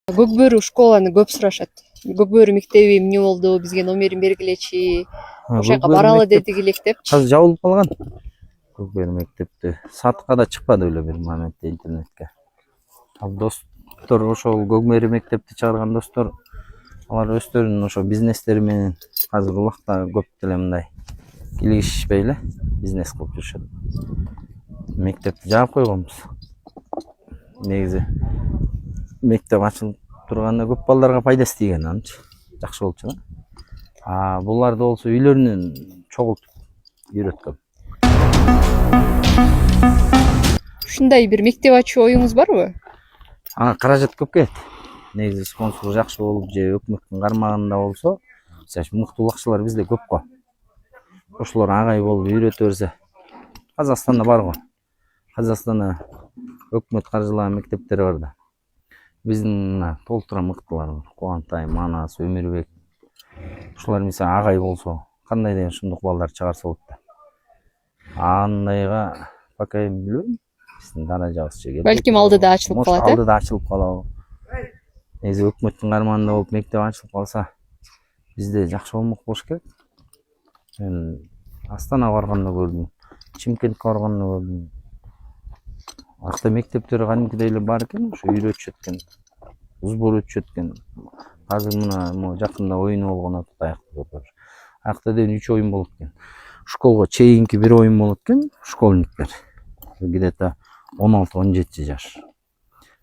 Көк бөрү школаны көп сурашат. Көк бөрү мектеби эмне болду, бизге номерин бергилечи, ошол жака баралы дедик элек деп. Азыр жабылып калган. Көк бөрү мектепти сатка да чыкпады беле бир моментте интернетке. Ал достор ошол көк бөрү мектепти чыгарган достор алар өздөрүнүн ошо бизнестери менен азыркы убакта көп деле мындай кийлигишпей эле бизнес кылып жүрүшөт. Мектепти жаап койгонбуз. Негизи мектеп ачылып турганда көп балдарга пайдасы тийген анчы. Жакшы болчу да. Буларды болсо үйлөрүнөн чогултуп үйрөткөн. Ушундай бир мектеп ачуу оюңуз барбы? Каражат көп келет. Негизи спонсор жакшы болуп же өкмөттүн кармагында болсо, мыкты улакчылар бизде көп го. Ошолор агай болуп үйрөтө берсе, Казакстанда бар го. Казакстанда өкмөт каржылаган мектептер бар да. Биздин толтура мыктылар бар. Кубантай, Манас, Өмүрбек. Ушулар мисалы агай болсо, кандай деген ушундук балдар чыгарса болот да. Андайга пока эми билбейм. Биздин даражабыз чек. Балким алдыда ачылып калат, э? Алдыда ачылып калабы. Негизи өкмөттүн кармагында болуп мектеп ачылып калса, бизде жакшы болмок болуш керек. Мен Астанага барганда көрдүм, Чимкентке барганда көрдүм. Акта мектептер кадимкидей эле бар экен, ошо үйрөтүшөт экен. Сбор өтүшөт экен. Азыр мына жакында оюну болгон аяктап. Аякта деген 3 оюн болот экен. Школго чейинки бир оюн болот экен, школьниктер. Где-то 16-17 жаш.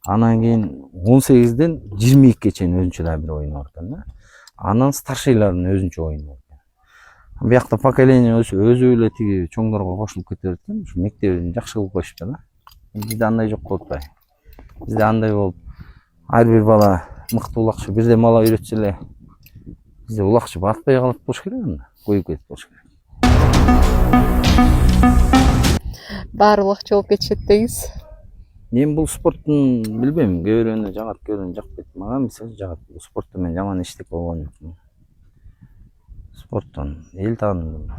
Анан кийин 18ден 22-ге чейин өзүнчө да бир оюн бар экен да. Анан старшийлардын өзүнчө оюну бар экен. Биякта поколение өзү эле тиги чоңдорго кошулуп кете берет экен. Ушу мектебин жакшы кылып коюшпу да. Бизде андай жок болуп атпайбы? Бизде андай болуп, ар бир бала мыкты улакчы бирден бала үйрөтсө эле, бизде улакчы батпай калат болуш керек анда. Коюп кетип болуш керек. Баары улакчы болуп кетишет деңиз. Мен бул спорттун билбейм, кээ бирөөнө жагат, кээ бирөөнө жакпайт. Мага мисалы жагат. Бул спортто мен жаман эчтеке болгон жокмун. Спорттон эл тааныдым.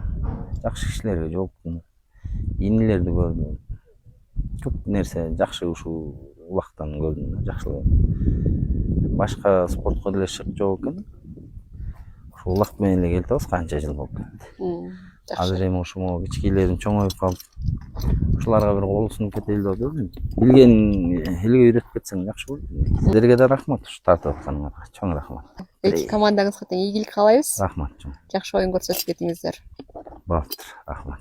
Жакшы кишилерге жолуктум. Инилерди көрдүм. Көп нерсе жакшы ушул убактан көрдүм, жакшылык. Башка спортко деле шык жок экен. Ушул убакыт менен эле келип канча жыл болуп кетти. Азыр эми ушул кичкейлерим чоңоюп калып, ушуларга бир кол сунуп кетели деп атам. Билгенин элге үйрөтүп кетсең жакшы болот. Силерге да рахмат ушу тартып атканыңарга. Чоң рахмат. Эки командаңызга тең ийгилик каалайбыз. Рахмат. Жакшы оюн көрсөтүп кетиңиздер. Болуптур. Рахмат.